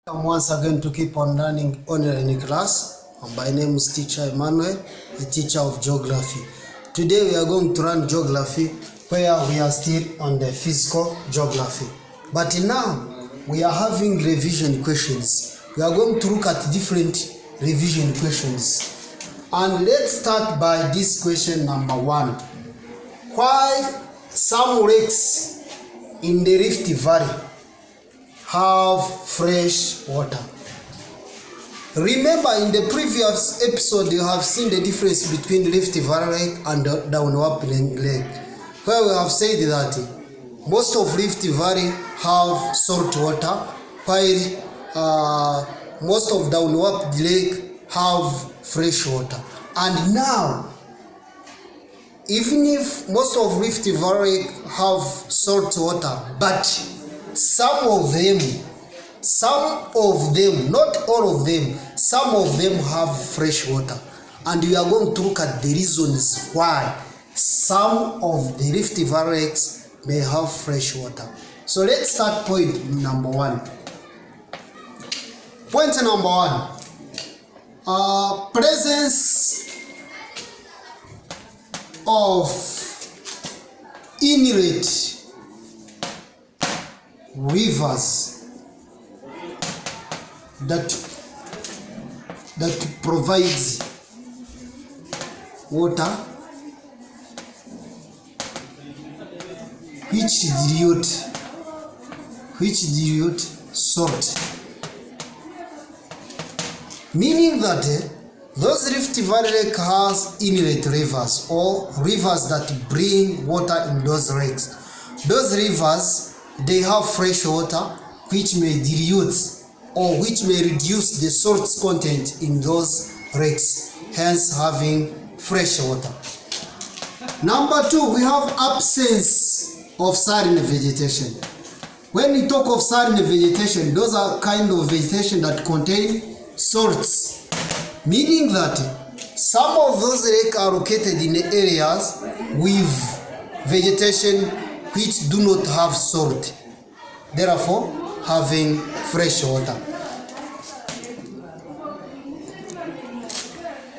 Welcome once again to keep on learning online class. My name is Teacher Emmanuel, a teacher of geography. Today we are going to learn geography where we are still on the physical geography. But now we are having revision questions. We are going to look at different revision questions. And let's start by this question number 1. Why some lakes in the Rift Valley have fresh water? Remember, in the previous episode, you have seen the difference between Rift Valley Lake and Downwap Lake, where we have said that most of Rift Valley have salt water, while most of Downwap Lake have fresh water. And now, even if most of Rift Valley have salt water, but some of them, not all of them, some of them have fresh water. And we are going to look at the reasons why some of the Rift Valley lakes may have fresh water. So let's start point number 1. Point number 1. Presence of inlet rivers that provides water which dilute salt, meaning that those Rift Valley Lake has inlet rivers or rivers that bring water in those lakes. Those rivers, they have fresh water which may dilute or which may reduce the salt content in those lakes, hence having fresh water. Number 2, we have absence of saline vegetation. When we talk of saline vegetation, those are kind of vegetation that contain salts, meaning that some of those lakes are located in areas with vegetation which do not have salt, therefore having fresh water.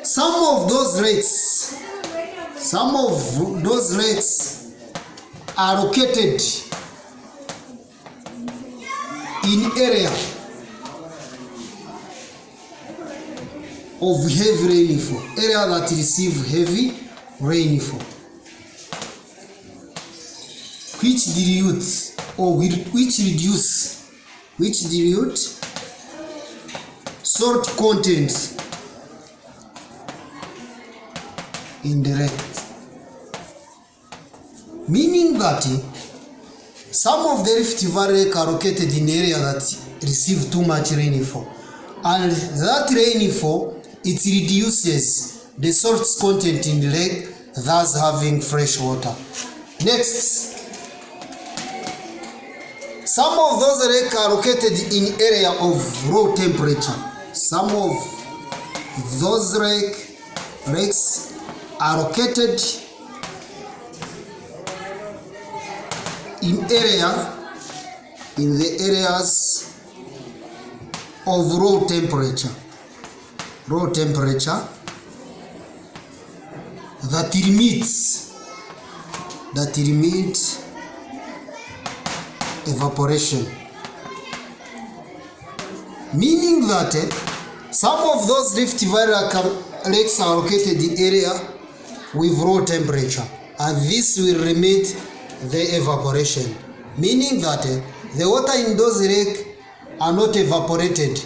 Some of those lakes are located in area of heavy rainfall, area that receive heavy rainfall, which dilutes or which dilute salt content in the lake, meaning that some of the Rift Valley Lake are located in area that receive too much rainfall, and that rainfall, it reduces the salt content in the lake, thus having fresh water. Next, some of those lakes are located in area of low temperature. Some of those lakes are located in the areas of low temperature that limits evaporation, meaning that some of those Rift Valley lakes are located in area with low temperature, and this will limit the evaporation, meaning that the water in those lakes are not evaporated,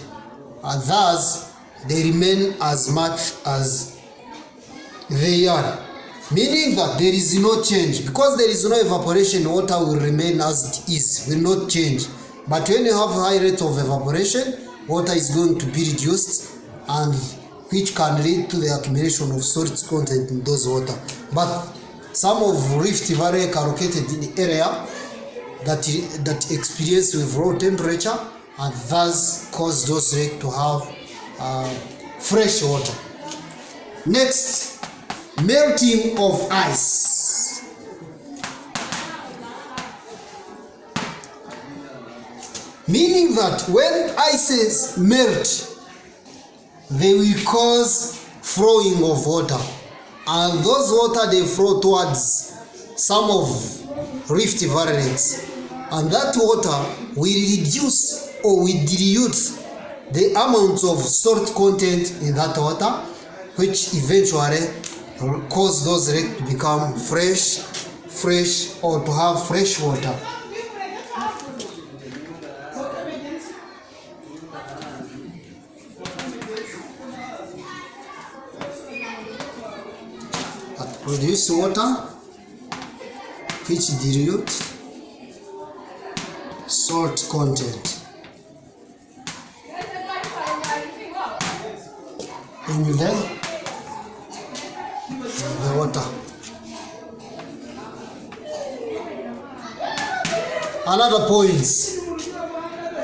and thus they remain as much as they are, meaning that there is no change. Because there is no evaporation, water will remain as it is, will not change. But when you have high rate of evaporation, water is going to be reduced, and which can lead to the accumulation of salt content in those water. But some of Rift Valley Lake are located in the area that experience with low temperature, and thus cause those lakes to have fresh water. Next, melting of ice. Meaning that when ices melt, they will cause flowing of water, and those water they flow towards some of rift valley lakes, and that water will reduce or will dilute the amount of salt content in that water, which eventually will cause those lakes to become fresh or to have fresh water. That produce water which dilute salt content in the water. Another point,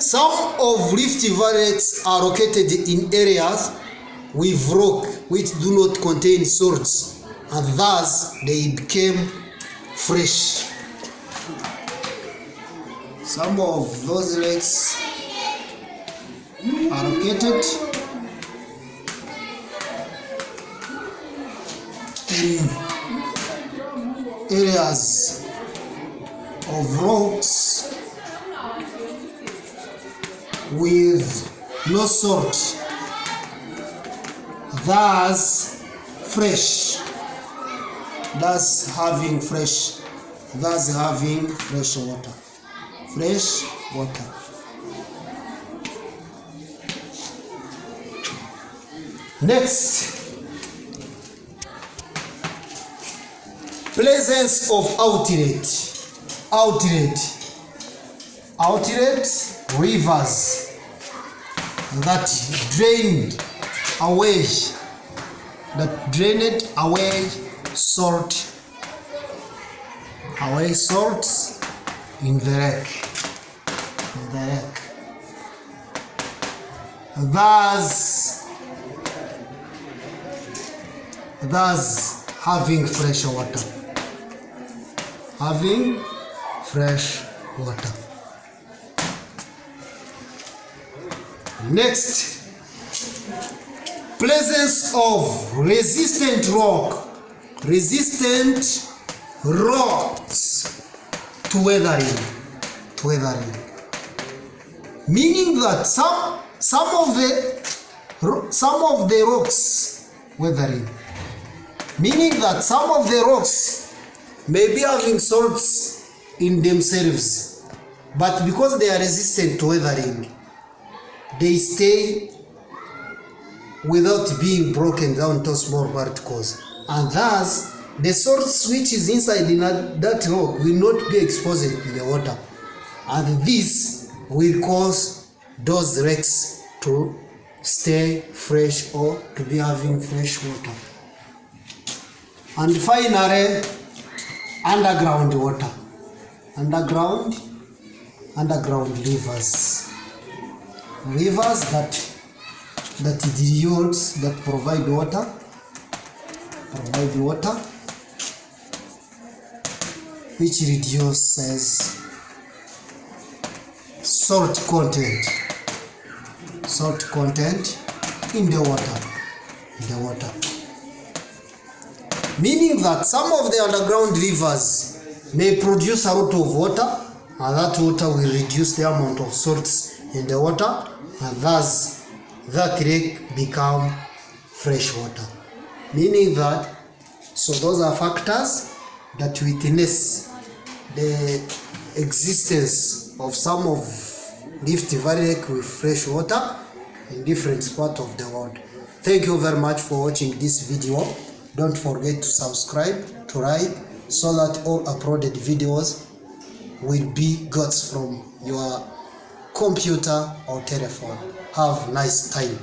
some of Rift Valley lakes are located in areas with rock which do not contain salts, and thus they became fresh. Some of those lakes are located in areas of rocks with no salt, thus having fresh water. Next, presence of outlet rivers that drained away salts in the lake, thus having fresh water. Next, presence of resistant rocks to weathering, meaning that some of the rocks weathering, meaning that some of the rocks may be having salts in themselves, but because they are resistant to weathering, they stay without being broken down to small particles, and thus the salts which is inside in that rock will not be exposed to the water, and this will cause those lakes to stay fresh or to be having fresh water. And finally, underground water, underground rivers that dilute, that provide water, which reduces salt content in the water. Meaning that some of the underground rivers may produce a lot of water, and that water will reduce the amount of salts in the water, and thus that lake become fresh water. Meaning that, so those are factors that witness the existence of some of Rift Valley Lake with fresh water in different parts of the world. Thank you very much for watching this video. Don't forget to subscribe, to like, so that all uploaded videos will be got from your computer or telephone. Have a nice time.